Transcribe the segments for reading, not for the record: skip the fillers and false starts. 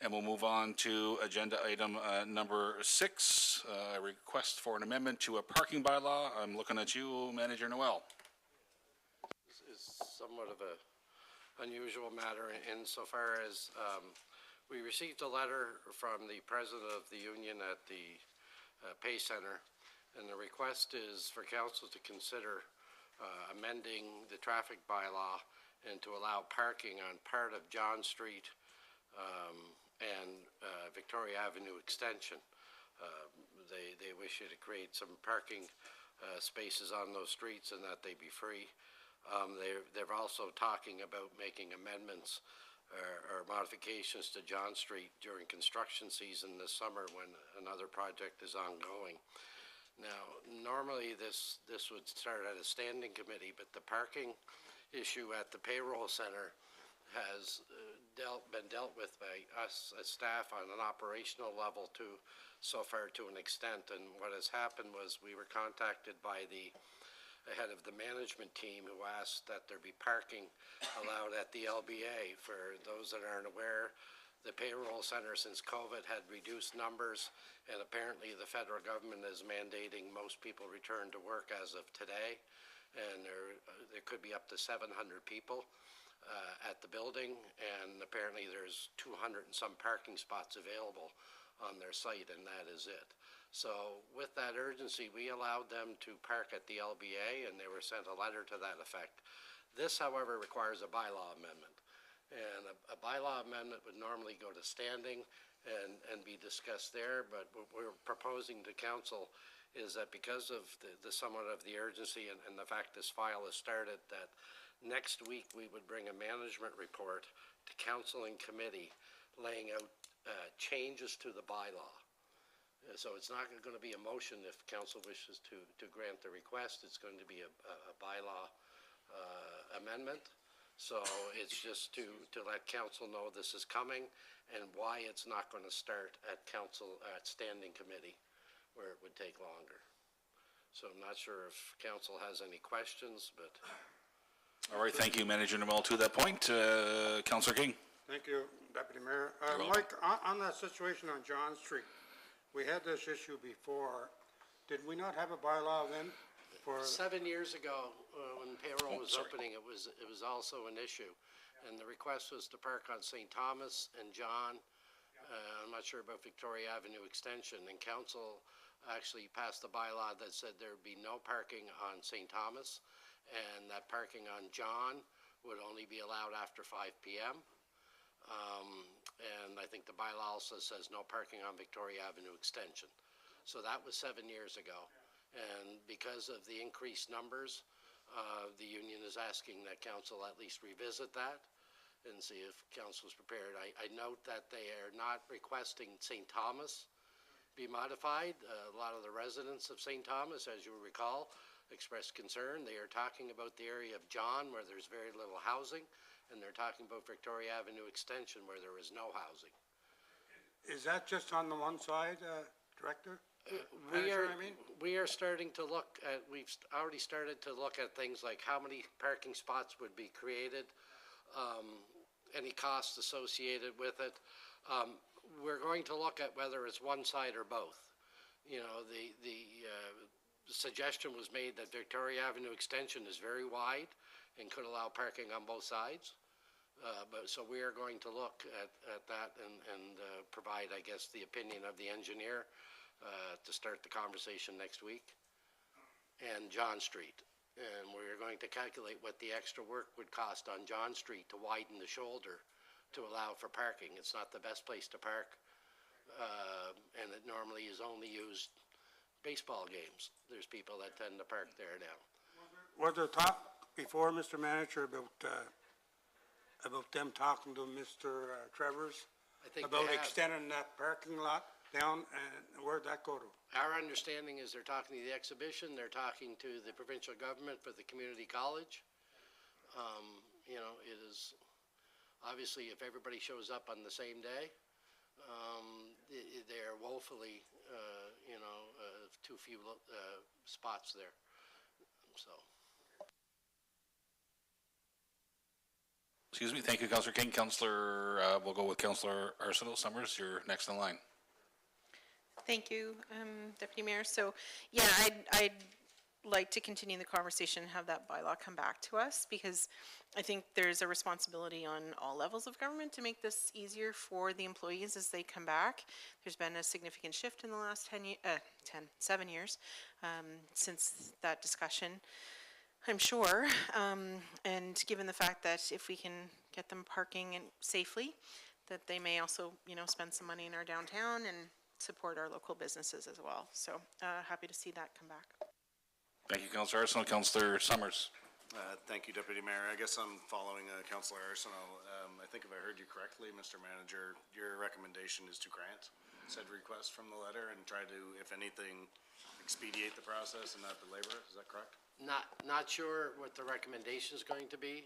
And we'll move on to agenda item number 6, a request for an amendment to a parking bylaw. I'm looking at you, Manager Noel. This is somewhat of a unusual matter insofar as we received a letter from the president of the union at the Pay Center, and the request is for council to consider amending the traffic bylaw and to allow parking on part of John Street and Victoria Avenue extension. They wish you to create some parking spaces on those streets and that they be free. They're also talking about making amendments or modifications to John Street during construction season this summer when another project is ongoing. Now, normally this would start at a standing committee, but the parking issue at the payroll center has been dealt with by us as staff on an operational level so far to an extent. And what has happened was we were contacted by the head of the management team who asked that there be parking allowed at the LBA. For those that aren't aware, the payroll center since COVID had reduced numbers, and apparently the federal government is mandating most people return to work as of today, and there could be up to 700 people at the building, and apparently there's 200 and some parking spots available on their site, and that is it. So with that urgency, we allowed them to park at the LBA, and they were sent a letter to that effect. This, however, requires a bylaw amendment, and a bylaw amendment would normally go to standing and be discussed there, but what we're proposing to council is that because of the somewhat of the urgency and the fact this file has started, that next week we would bring a management report to council and committee laying out changes to the bylaw. So it's not going to be a motion if council wishes to grant the request. It's going to be a bylaw amendment. So it's just to let council know this is coming and why it's not going to start at standing committee where it would take longer. So I'm not sure if council has any questions, but. All right, thank you, Manager Noel. To that point, Councillor King. Thank you, Deputy Mayor. Mike, on that situation on John Street, we had this issue before. Did we not have a bylaw then? 7 years ago, when payroll was opening, it was also an issue, and the request was to park on St. Thomas and John. I'm not sure about Victoria Avenue extension, and council actually passed a bylaw that said there would be no parking on St. Thomas, and that parking on John would only be allowed after 5 p.m. And I think the bylaw also says no parking on Victoria Avenue extension. So that was 7 years ago. And because of the increased numbers, the union is asking that council at least revisit that and see if council is prepared. I note that they are not requesting St. Thomas be modified. A lot of the residents of St. Thomas, as you recall, expressed concern. They are talking about the area of John where there's very little housing, and they're talking about Victoria Avenue extension where there is no housing. Is that just on the one side, Director? We are starting to look at, we've already started to look at things like how many parking spots would be created, any costs associated with it. We're going to look at whether it's one side or both. You know, the suggestion was made that Victoria Avenue extension is very wide and could allow parking on both sides. So we are going to look at that and provide, I guess, the opinion of the engineer to start the conversation next week, and John Street. And we're going to calculate what the extra work would cost on John Street to widen the shoulder to allow for parking. It's not the best place to park, and it normally is only used baseball games. There's people that tend to park there now. Was there talk before, Mr. Manager, about them talking to Mr. Travers about extending that parking lot down, and where'd that go to? Our understanding is they're talking to the exhibition, they're talking to the provincial government for the community college. You know, it is obviously if everybody shows up on the same day, they're woefully, you know, too few spots there. So. Excuse me, thank you, Councillor King. Councillor, we'll go with Councillor Arsenal Summers, you're next in line. Thank you, Deputy Mayor. So, yeah, I'd like to continue the conversation and have that bylaw come back to us, because I think there's a responsibility on all levels of government to make this easier for the employees as they come back. There's been a significant shift in the last 7 years since that discussion, I'm sure. And given the fact that if we can get them parking safely, that they may also, spend some money in our downtown and support our local businesses as well. So happy to see that come back. Thank you, Councillor Arsenal. Councillor Summers. Thank you, Deputy Mayor. I guess I'm following Councillor Arsenal. I think if I heard you correctly, Mr. Manager, your recommendation is to grant said request from the letter and try to, if anything, expedite the process and not belabor it. Is that correct? Not sure what the recommendation is going to be.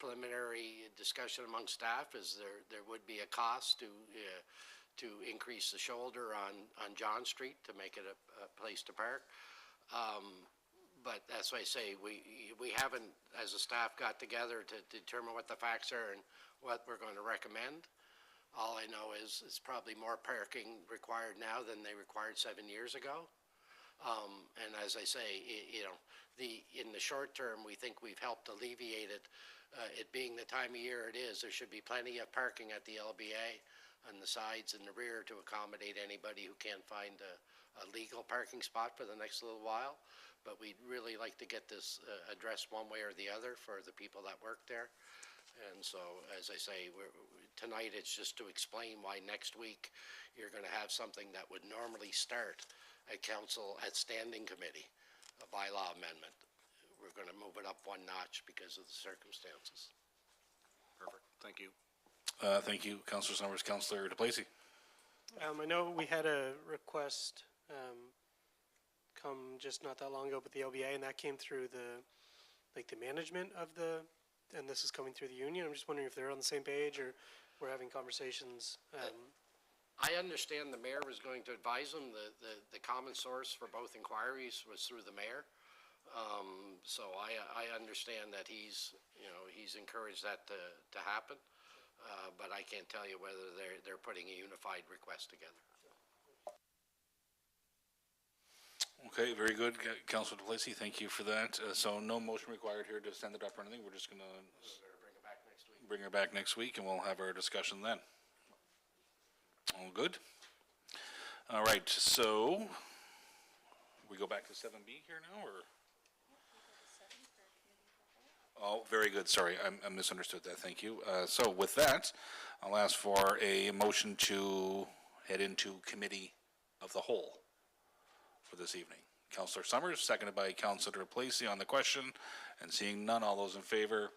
Preliminary discussion among staff is there would be a cost to increase the shoulder on John Street to make it a place to park. But as I say, we haven't, as a staff, got together to determine what the facts are and what we're going to recommend. All I know is it's probably more parking required now than they required 7 years ago. And as I say, in the short term, we think we've helped alleviate it. It being the time of year it is, there should be plenty of parking at the LBA on the sides and the rear to accommodate anybody who can't find a legal parking spot for the next little while. But we'd really like to get this addressed one way or the other for the people that work there. And so, as I say, tonight it's just to explain why next week you're going to have something that would normally start at council at standing committee, a bylaw amendment. We're going to move it up one notch because of the circumstances. Perfect. Thank you. Thank you, Councillor Summers. Councillor DePlacy. I know we had a request come just not that long ago with the LBA, and that came through the management of and this is coming through the union. I'm just wondering if they're on the same page or we're having conversations. I understand the mayor was going to advise them. The common source for both inquiries was through the mayor. So I understand that he's encouraged that to happen. But I can't tell you whether they're putting a unified request together. Okay, very good, Councillor DePlacy. Thank you for that. So no motion required here to send it up or anything. We're just going to Bring it back next week. bring her back next week, and we'll have our discussion then. All good? All right, so we go back to 7B here now, or? Oh, very good. Sorry, I misunderstood that. Thank you. So with that, I'll ask for a motion to head into committee of the whole for this evening. Councillor Summers, seconded by Councillor DePlacy on the question, and seeing none, all those in favor?